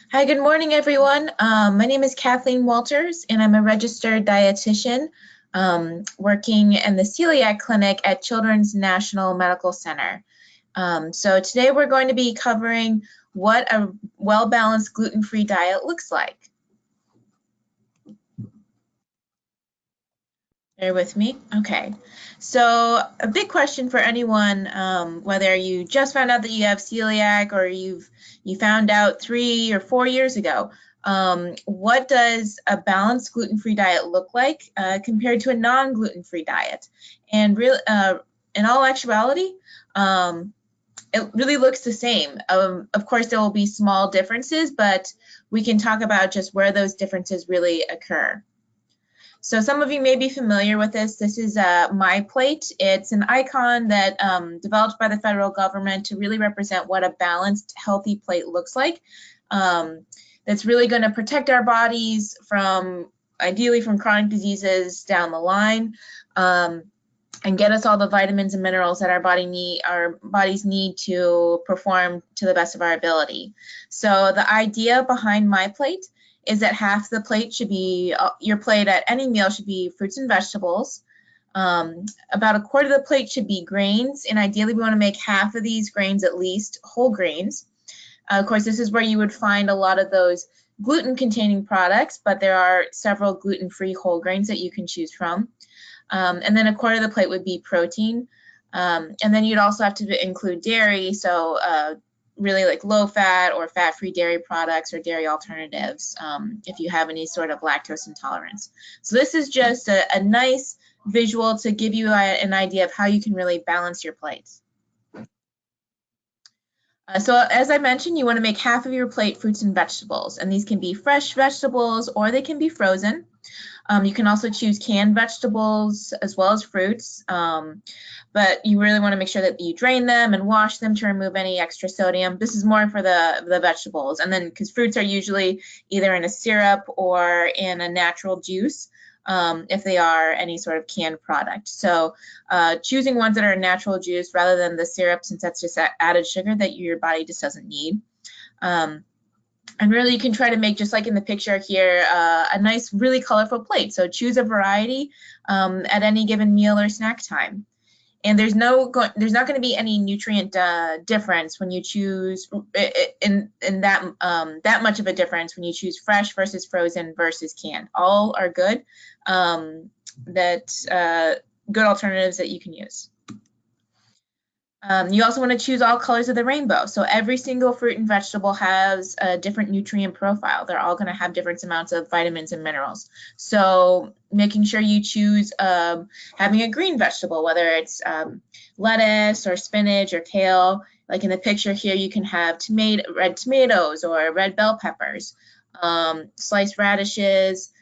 Hi, good morning, everyone. My name is Kathleen Walters, and I'm a registered dietitian working in the celiac clinic at Children's National Medical Center. So today we're going to be covering what a well-balanced gluten-free diet looks like. Bear with me. Okay. So a big question for anyone, whether you just found out that you have celiac or you found out 3 or 4 years ago, what does a balanced gluten-free diet look like compared to a non-gluten-free diet? And in all actuality, it really looks the same. Of course, there will be small differences, but we can talk about just where those differences really occur. So some of you may be familiar with this. This is My Plate. It's an icon that developed by the federal government to really represent what a balanced, healthy plate looks like. That's really going to protect our bodies from, ideally, from chronic diseases down the line, and get us all the vitamins and minerals that our bodies need to perform to the best of our ability. So the idea behind My Plate is that half the plate should be, your plate at any meal should be fruits and vegetables. About a quarter of the plate should be grains, and ideally we want to make half of these grains at least whole grains. Of course, this is where you would find a lot of those gluten-containing products, but there are several gluten-free whole grains that you can choose from. And then a quarter of the plate would be protein. And then you'd also have to include dairy, so really like low-fat or fat-free dairy products or dairy alternatives if you have any sort of lactose intolerance. So this is just a nice visual to give you an idea of how you can really balance your plates. So as I mentioned, you want to make half of your plate fruits and vegetables, and these can be fresh vegetables or they can be frozen. You can also choose canned vegetables as well as fruits, but you really want to make sure that you drain them and wash them to remove any extra sodium. This is more for the vegetables, and then because fruits are usually either in a syrup or in a natural juice if they are any sort of canned product. So choosing ones that are natural juice rather than the syrup, since that's just added sugar that your body just doesn't need. And really you can try to make, just like in the picture here, a nice, really colorful plate. So choose a variety at any given meal or snack time. And there's not going to be any nutrient difference when you choose in that much of a difference when you choose fresh versus frozen versus canned. All are good, good alternatives that you can use. You also want to choose all colors of the rainbow. So every single fruit and vegetable has a different nutrient profile. They're all going to have different amounts of vitamins and minerals. So making sure you choose having a green vegetable, whether it's lettuce or spinach or kale. Like in the picture here, you can have red tomatoes or red bell peppers, sliced radishes,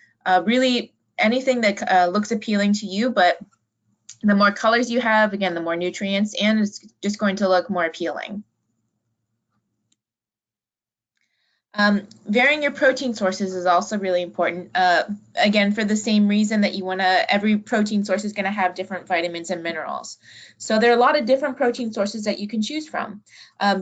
really anything that looks appealing to you, but the more colors you have, again, the more nutrients, and it's just going to look more appealing. Varying your protein sources is also really important. Again, for the same reason that you want to, every protein source is going to have different vitamins and minerals. So there are a lot of different protein sources that you can choose from.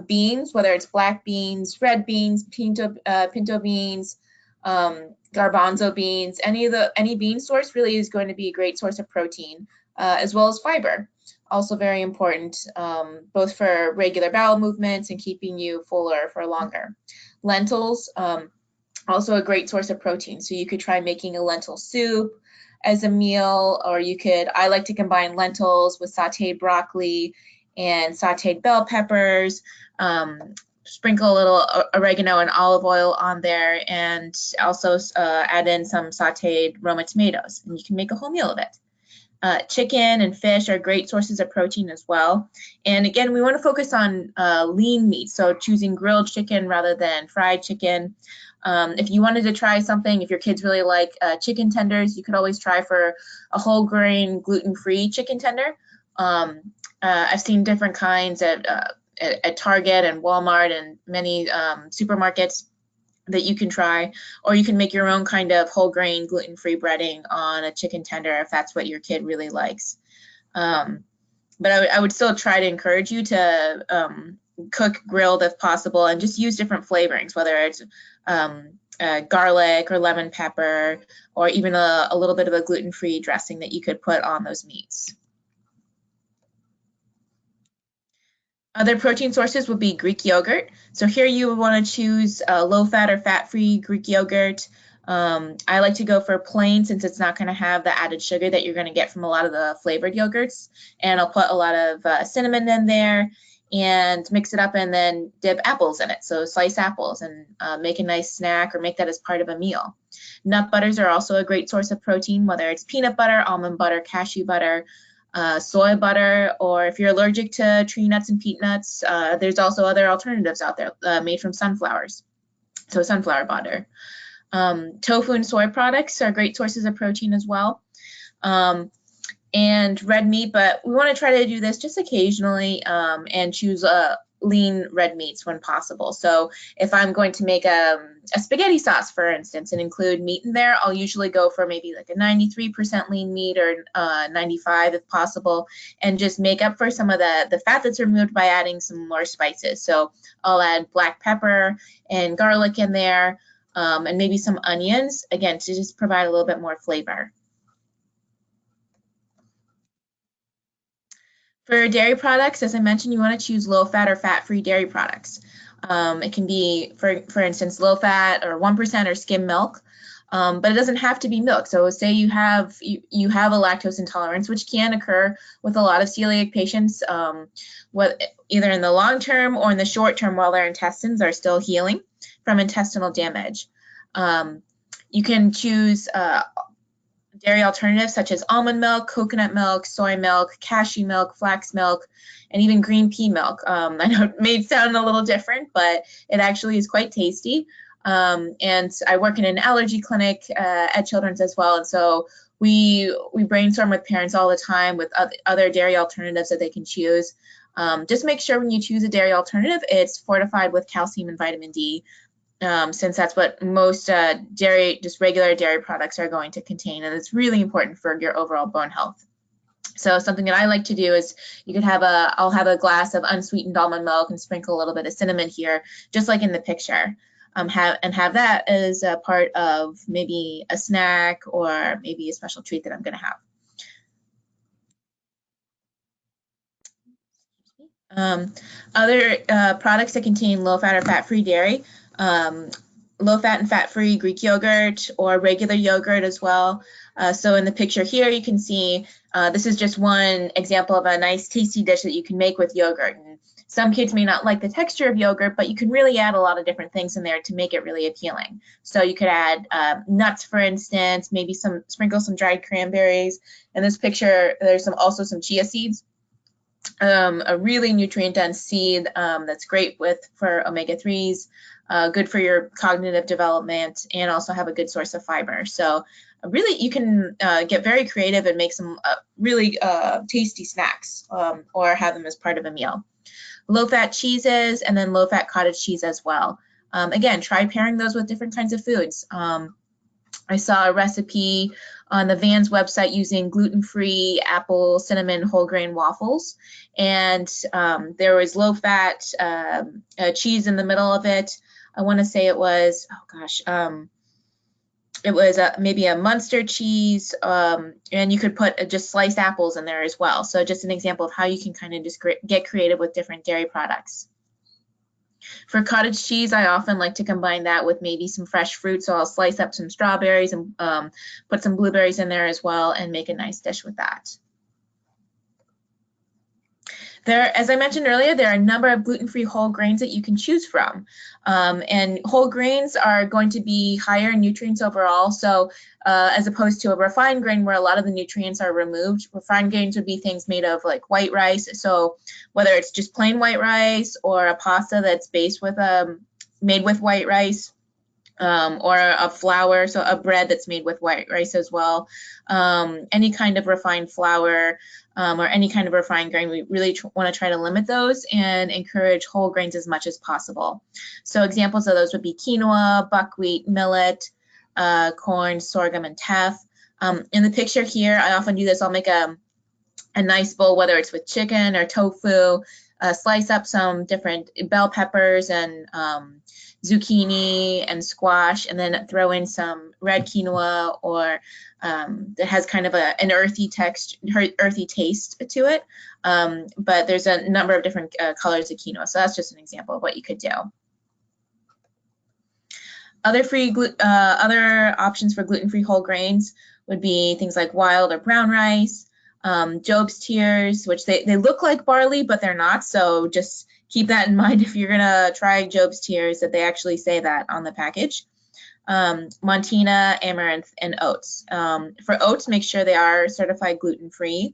Beans, whether it's black beans, red beans, pinto beans, garbanzo beans, any bean source really is going to be a great source of protein. As well as fiber, also very important, both for regular bowel movements and keeping you fuller for longer. Lentils, also a great source of protein. So you could try making a lentil soup as a meal, or I like to combine lentils with sauteed broccoli and sauteed bell peppers, sprinkle a little oregano and olive oil on there, and also add in some sauteed Roma tomatoes, and you can make a whole meal of it. Chicken and fish are great sources of protein as well. And again, we want to focus on lean meat, so choosing grilled chicken rather than fried chicken. If you wanted to try something, if your kids really like chicken tenders, you could always try for a whole grain gluten-free chicken tender. I've seen different kinds at Target and Walmart and many supermarkets that you can try, or you can make your own kind of whole grain gluten-free breading on a chicken tender if that's what your kid really likes. But I would still try to encourage you to cook grilled if possible, and just use different flavorings, whether it's garlic or lemon pepper, or even a little bit of a gluten-free dressing that you could put on those meats. Other protein sources would be Greek yogurt. So here you would want to choose low-fat or fat-free Greek yogurt. I like to go for plain since it's not going to have the added sugar that you're going to get from a lot of the flavored yogurts. And I'll put a lot of cinnamon in there and mix it up and then dip apples in it. So slice apples and make a nice snack or make that as part of a meal. Nut butters are also a great source of protein, whether it's peanut butter, almond butter, cashew butter, soy butter, or if you're allergic to tree nuts and peanuts, there's also other alternatives out there made from sunflowers, so sunflower butter. Tofu and soy products are great sources of protein as well. And red meat, but we want to try to do this just occasionally and choose lean red meats when possible. So if I'm going to make a spaghetti sauce, for instance, and include meat in there, I'll usually go for maybe like a 93% lean meat or 95 if possible, and just make up for some of the fat that's removed by adding some more spices. So I'll add black pepper and garlic in there, and maybe some onions, again, to just provide a little bit more flavor. For dairy products, as I mentioned, you want to choose low-fat or fat-free dairy products. It can be, for instance, low-fat or 1% or skim milk, but it doesn't have to be milk. So say you have a lactose intolerance, which can occur with a lot of celiac patients, either in the long term or in the short term while their intestines are still healing from intestinal damage. You can choose dairy alternatives such as almond milk, coconut milk, soy milk, cashew milk, flax milk, and even green pea milk. I know it may sound a little different, but it actually is quite tasty. And I work in an allergy clinic at Children's as well, and so we brainstorm with parents all the time with other dairy alternatives that they can choose. Just make sure when you choose a dairy alternative, it's fortified with calcium and vitamin D. Since that's what most just regular dairy products are going to contain, and it's really important for your overall bone health. So something that I like to do is I'll have a glass of unsweetened almond milk and sprinkle a little bit of cinnamon here, just like in the picture. Have that as a part of maybe a snack or maybe a special treat that I'm going to have. Other products that contain low-fat or fat-free dairy, low-fat and fat-free Greek yogurt or regular yogurt as well. So in the picture here, you can see this is just one example of a nice tasty dish that you can make with yogurt. And some kids may not like the texture of yogurt, but you can really add a lot of different things in there to make it really appealing. So you could add nuts, for instance, maybe sprinkle some dried cranberries. In this picture, there's also some chia seeds. A really nutrient-dense seed that's great for omega-3s, good for your cognitive development, and also have a good source of fiber. So really, you can get very creative and make some really tasty snacks or have them as part of a meal. Low-fat cheeses and then low-fat cottage cheese as well. Again, try pairing those with different kinds of foods. I saw a recipe on the Vans website using gluten-free apple cinnamon whole grain waffles, and there was low-fat cheese in the middle of it. I want to say it was, it was maybe a Munster cheese, and you could put just sliced apples in there as well. So just an example of how you can kind of just get creative with different dairy products. For cottage cheese, I often like to combine that with maybe some fresh fruit. So I'll slice up some strawberries and put some blueberries in there as well and make a nice dish with that. As I mentioned earlier, there are a number of gluten-free whole grains that you can choose from. And whole grains are going to be higher in nutrients overall. So as opposed to a refined grain where a lot of the nutrients are removed, refined grains would be things made of like white rice. So whether it's just plain white rice or a pasta that's made with white rice, or a flour, so a bread that's made with white rice as well. Any kind of refined flour or any kind of refined grain, we really want to try to limit those and encourage whole grains as much as possible. So examples of those would be quinoa, buckwheat, millet, corn, sorghum, and teff. In the picture here, I often do this. I'll make a nice bowl, whether it's with chicken or tofu, slice up some different bell peppers and zucchini and squash, and then throw in some red quinoa or that has kind of an earthy taste to it. But there's a number of different colors of quinoa, so that's just an example of what you could do. Other options for gluten-free whole grains would be things like wild or brown rice, Job's tears, which they look like barley, but they're not. So just keep that in mind if you're gonna try Job's tears, that they actually say that on the package. Montina, amaranth, and oats. For oats, make sure they are certified gluten-free.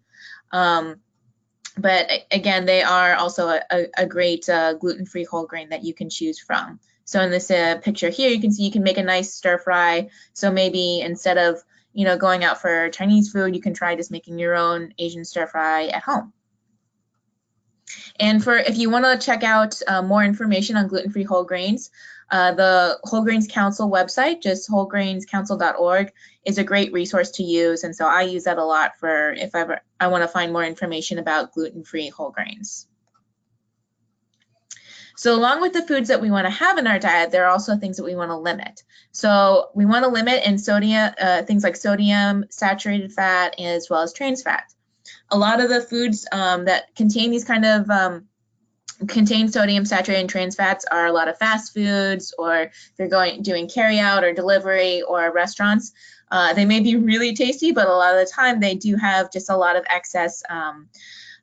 But again, they are also a great gluten-free whole grain that you can choose from. So in this picture here, you can see you can make a nice stir fry. So maybe instead of going out for Chinese food, you can try just making your own Asian stir fry at home. And if you want to check out more information on gluten-free whole grains, the Whole Grains Council website, just wholegrainscouncil.org, is a great resource to use. And so I use that a lot for if I want to find more information about gluten-free whole grains. So along with the foods that we want to have in our diet, there are also things that we want to limit. So we want to limit in sodium, things like sodium, saturated fat, as well as trans fat. A lot of the foods that contain these kind of contain sodium, saturated, and trans fats are a lot of fast foods, or if you're doing carry out or delivery or restaurants. They may be really tasty, but a lot of the time they do have just a lot of excess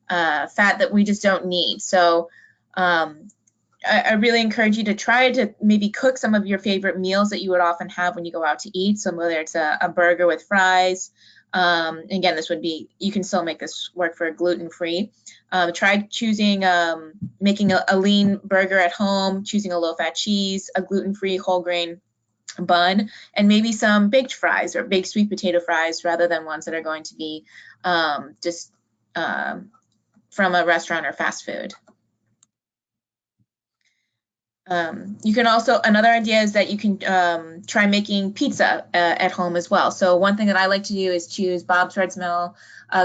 fat that we just don't need. So I really encourage you to try to maybe cook some of your favorite meals that you would often have when you go out to eat. So whether it's a burger with fries, again, this would be, you can still make this work for gluten-free. Try choosing, making a lean burger at home, choosing a low-fat cheese, a gluten-free whole grain bun, and maybe some baked fries or baked sweet potato fries rather than ones that are going to be just from a restaurant or fast food. You can also, another idea is that you can try making pizza at home as well. So one thing that I like to do is choose Bob's Red Mill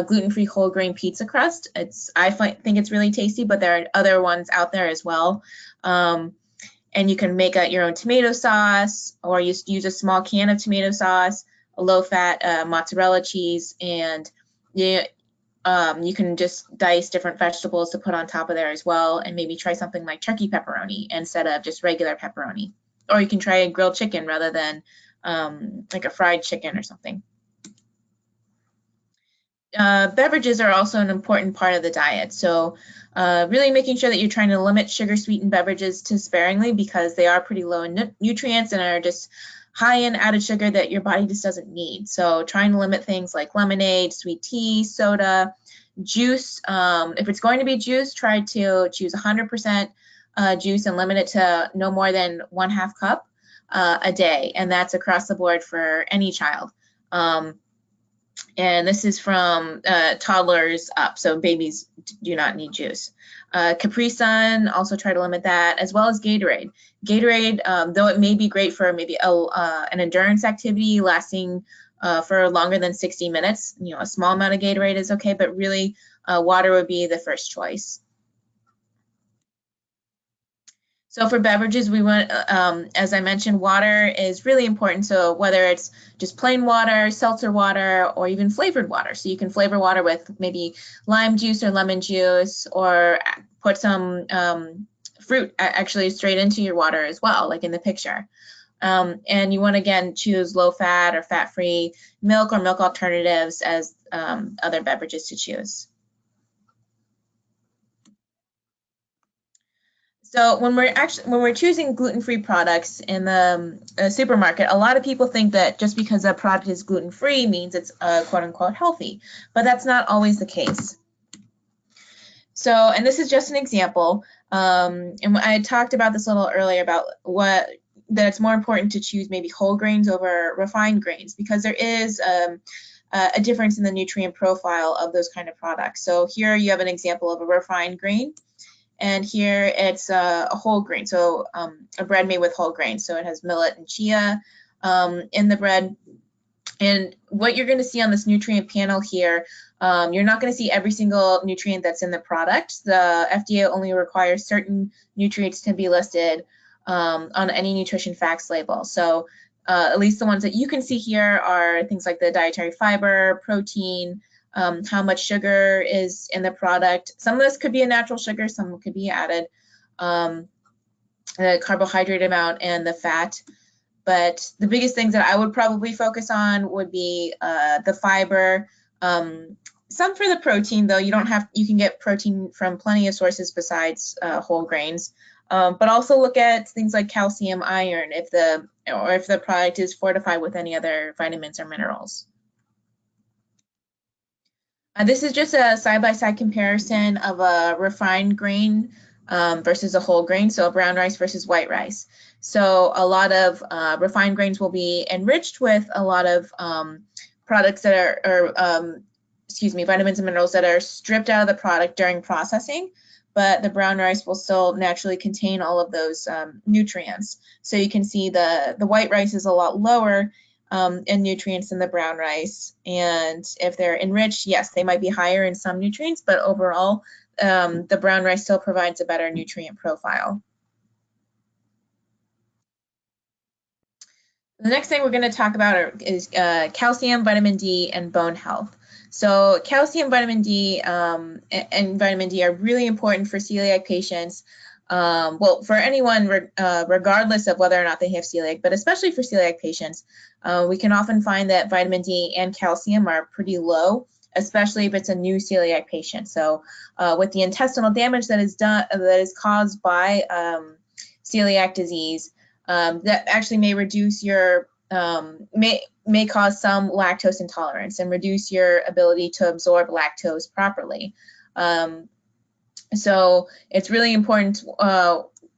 gluten-free whole grain pizza crust. I think it's really tasty, but there are other ones out there as well. And you can make your own tomato sauce, or use a small can of tomato sauce, a low-fat mozzarella cheese, and you can just dice different vegetables to put on top of there as well, and maybe try something like turkey pepperoni instead of just regular pepperoni. Or you can try a grilled chicken rather than like a fried chicken or something. Beverages are also an important part of the diet. So really making sure that you're trying to limit sugar-sweetened beverages to sparingly, because they are pretty low in nutrients and are just high in added sugar that your body just doesn't need. So trying to limit things like lemonade, sweet tea, soda, juice. If it's going to be juice, try to choose 100% juice and limit it to no more than 1/2 cup a day. And that's across the board for any child. And this is from toddlers up, so babies do not need juice. Capri Sun, also try to limit that, as well as Gatorade. Gatorade, though it may be great for maybe an endurance activity lasting for longer than 60 minutes, a small amount of Gatorade is okay, but really water would be the first choice. So for beverages, we want, as I mentioned, water is really important. So whether it's just plain water, seltzer water, or even flavored water. So you can flavor water with maybe lime juice or lemon juice, or put some fruit actually straight into your water as well, like in the picture. And you want to, again, choose low-fat or fat-free milk or milk alternatives as other beverages to choose. So when we're choosing gluten-free products in the supermarket, a lot of people think that just because a product is gluten-free means it's quote-unquote healthy, but that's not always the case. So, and this is just an example, and I talked about this a little earlier about that it's more important to choose maybe whole grains over refined grains, because there is a difference in the nutrient profile of those kind of products. So here you have an example of a refined grain. And here it's a whole grain, so a bread made with whole grain. So it has millet and chia in the bread. And what you're going to see on this nutrient panel here, you're not going to see every single nutrient that's in the product. The FDA only requires certain nutrients to be listed. on any nutrition facts label. So at least the ones that you can see here are things like the dietary fiber, protein, how much sugar is in the product. Some of this could be a natural sugar, some could be added, the carbohydrate amount and the fat. But the biggest things that I would probably focus on would be the fiber, some for the protein, though you can get protein from plenty of sources besides whole grains. But also look at things like calcium, iron, if the product is fortified with any other vitamins or minerals. This is just a side-by-side comparison of a refined grain versus a whole grain, so brown rice versus white rice. So a lot of refined grains will be enriched with a lot of products that are, vitamins and minerals that are stripped out of the product during processing, but the brown rice will still naturally contain all of those nutrients. So you can see the white rice is a lot lower in nutrients than the brown rice. And if they're enriched, yes, they might be higher in some nutrients, but overall, the brown rice still provides a better nutrient profile. The next thing we're going to talk about is calcium, vitamin D, and bone health. So calcium, vitamin D, and vitamin D are really important for celiac patients. Well, for anyone, regardless of whether or not they have celiac, but especially for celiac patients, we can often find that vitamin D and calcium are pretty low, especially if it's a new celiac patient. So with the intestinal damage that is caused by celiac disease, that actually may reduce your may cause some lactose intolerance and reduce your ability to absorb lactose properly. So it's really important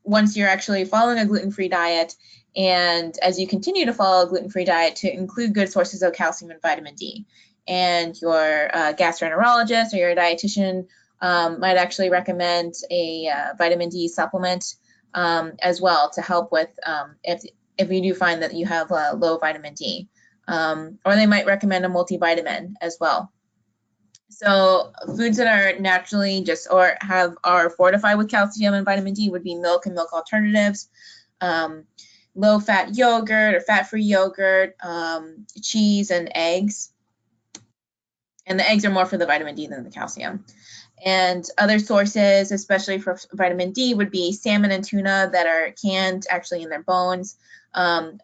once you're actually following a gluten-free diet, and as you continue to follow a gluten-free diet, to include good sources of calcium and vitamin D. And your gastroenterologist or your dietitian might actually recommend a vitamin D supplement as well to help with if you do find that you have low vitamin D. Or they might recommend a multivitamin as well. So foods that are naturally are fortified with calcium and vitamin D would be milk and milk alternatives, low-fat yogurt or fat-free yogurt, cheese, and eggs. And the eggs are more for the vitamin D than the calcium. And other sources, especially for vitamin D, would be salmon and tuna that are canned actually in their bones,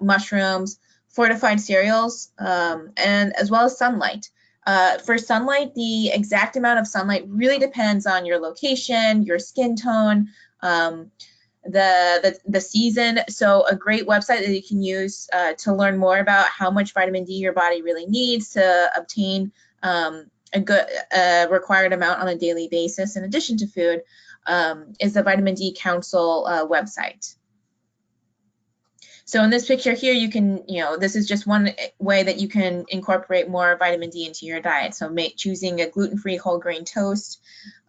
mushrooms, fortified cereals, and as well as sunlight. For sunlight, the exact amount of sunlight really depends on your location, your skin tone, the season. So a great website that you can use to learn more about how much vitamin D your body really needs to obtain a good required amount on a daily basis in addition to food is the Vitamin D Council website. So in this picture here, you can, this is just one way that you can incorporate more vitamin D into your diet. So choosing a gluten-free whole grain toast,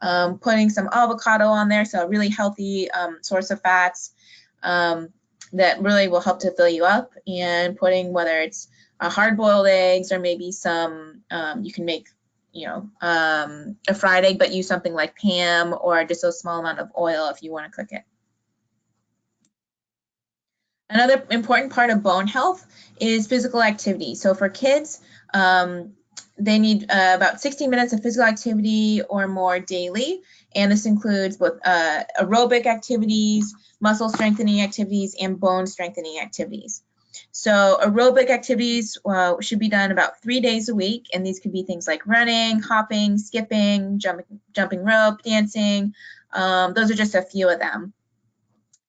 putting some avocado on there, so a really healthy source of fats that really will help to fill you up, and putting whether it's hard-boiled eggs or maybe some, you can make, a fried egg, but use something like Pam or just a small amount of oil if you want to cook it. Another important part of bone health is physical activity. So for kids, they need about 60 minutes of physical activity or more daily. And this includes both aerobic activities, muscle strengthening activities, and bone strengthening activities. So aerobic activities should be done about 3 days a week. And these could be things like running, hopping, skipping, jumping rope, dancing. Those are just a few of them.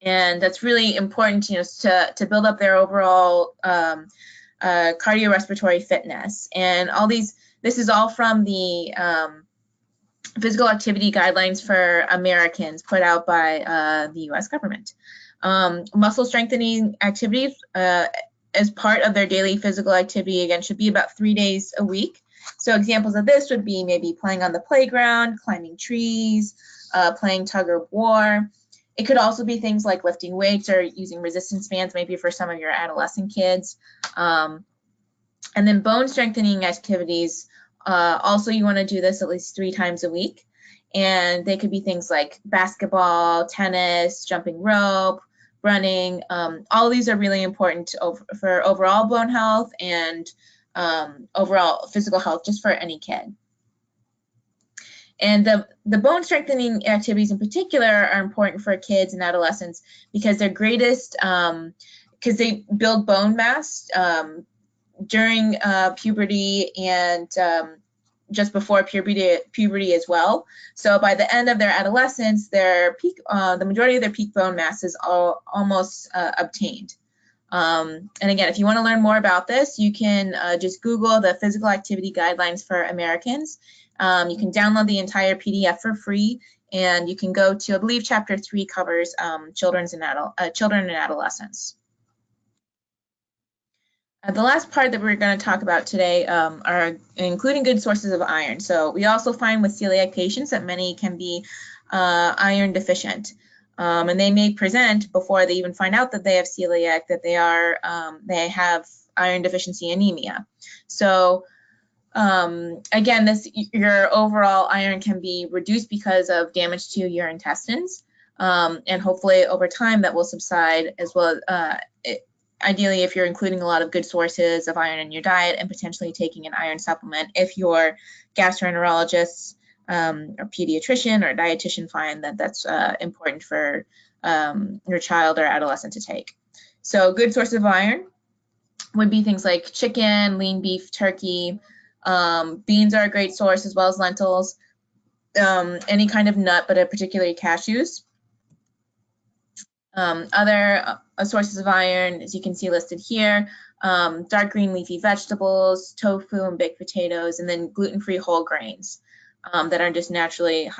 And that's really important, to build up their overall cardiorespiratory fitness. And this is all from the physical activity guidelines for Americans put out by the U.S. government. Muscle strengthening activities as part of their daily physical activity, again, should be about 3 days a week. So examples of this would be maybe playing on the playground, climbing trees, playing tug of war. It could also be things like lifting weights or using resistance bands, maybe for some of your adolescent kids. And then bone strengthening activities, also you want to do this at least 3 times a week. And they could be things like basketball, tennis, jumping rope, running. All of these are really important for overall bone health and overall physical health just for any kid. And the bone strengthening activities in particular are important for kids and adolescents because they're greatest, because they build bone mass during puberty and just before puberty as well. So by the end of their adolescence, their peak, the majority of their peak bone mass is almost obtained. And again, if you want to learn more about this, you can just Google the Physical Activity Guidelines for Americans. You can download the entire PDF for free, and you can go to, I believe, Chapter 3 covers children and adolescents. The last part that we're going to talk about today are including good sources of iron. So we also find with celiac patients that many can be iron deficient. And they may present before they even find out that they have celiac, that they have iron deficiency anemia. So again, your overall iron can be reduced because of damage to your intestines. And hopefully over time that will subside, as well as ideally if you're including a lot of good sources of iron in your diet and potentially taking an iron supplement if your gastroenterologist or pediatrician or dietitian find that that's important for your child or adolescent to take. So good sources of iron would be things like chicken, lean beef, turkey. Beans are a great source, as well as lentils, any kind of nut, but particularly cashews. Other sources of iron, as you can see listed here, dark green leafy vegetables, tofu and baked potatoes, and then gluten-free whole grains that are just naturally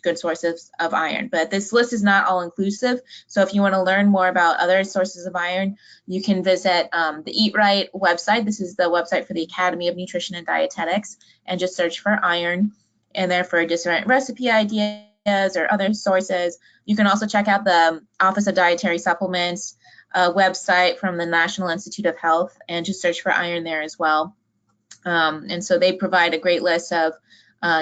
good sources of iron. But this list is not all inclusive, so if you want to learn more about other sources of iron, you can visit the Eat Right website. This is the website for the Academy of Nutrition and Dietetics, and just search for iron, and there for different recipe ideas or other sources. You can also check out the Office of Dietary Supplements website from the National Institute of Health and just search for iron there as well. And so they provide a great list of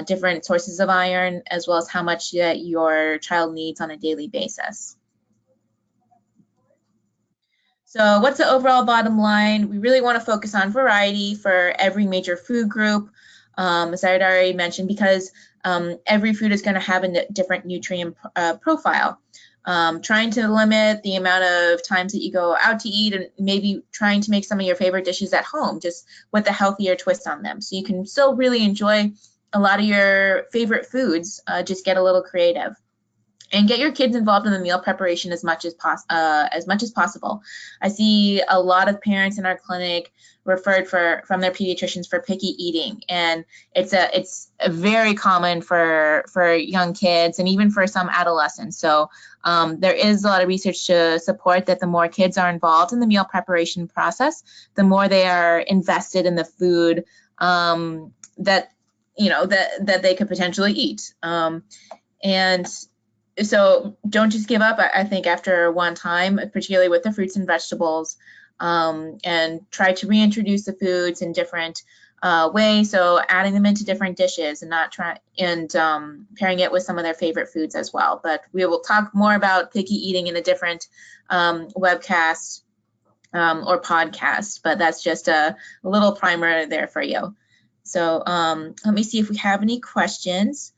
different sources of iron, as well as how much your child needs on a daily basis. So what's the overall bottom line? We really want to focus on variety for every major food group, as I had already mentioned, because every food is going to have a different nutrient profile. Trying to limit the amount of times that you go out to eat, and maybe trying to make some of your favorite dishes at home, just with a healthier twist on them. So you can still really enjoy a lot of your favorite foods, just get a little creative. And get your kids involved in the meal preparation as much as possible. I see a lot of parents in our clinic referred from their pediatricians for picky eating, and it's very common for young kids and even for some adolescents. So there is a lot of research to support that the more kids are involved in the meal preparation process, the more they are invested in the food that they could potentially eat. And so don't just give up, I think, after one time, particularly with the fruits and vegetables, and try to reintroduce the foods in different ways. So adding them into different dishes and pairing it with some of their favorite foods as well. But we will talk more about picky eating in a different webcast or podcast, but that's just a little primer there for you. So let me see if we have any questions.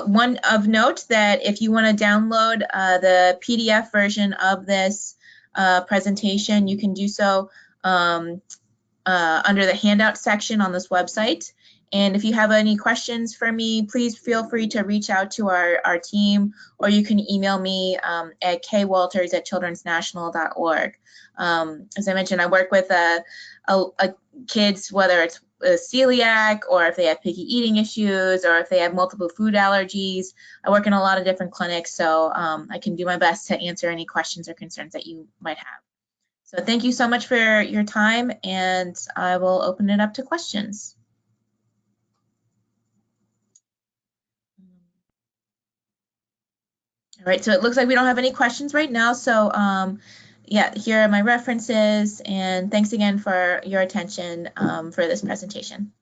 One of note that if you want to download the PDF version of this presentation, you can do so under the handout section on this website. And if you have any questions for me, please feel free to reach out to our team, or you can email me at kwalters@childrensnational.org. As I mentioned, I work with kids, whether it's celiac, or if they have picky eating issues, or if they have multiple food allergies. I work in a lot of different clinics, so I can do my best to answer any questions or concerns that you might have. So thank you so much for your time, and I will open it up to questions. All right, so it looks like we don't have any questions right now. So yeah, here are my references, and thanks again for your attention for this presentation.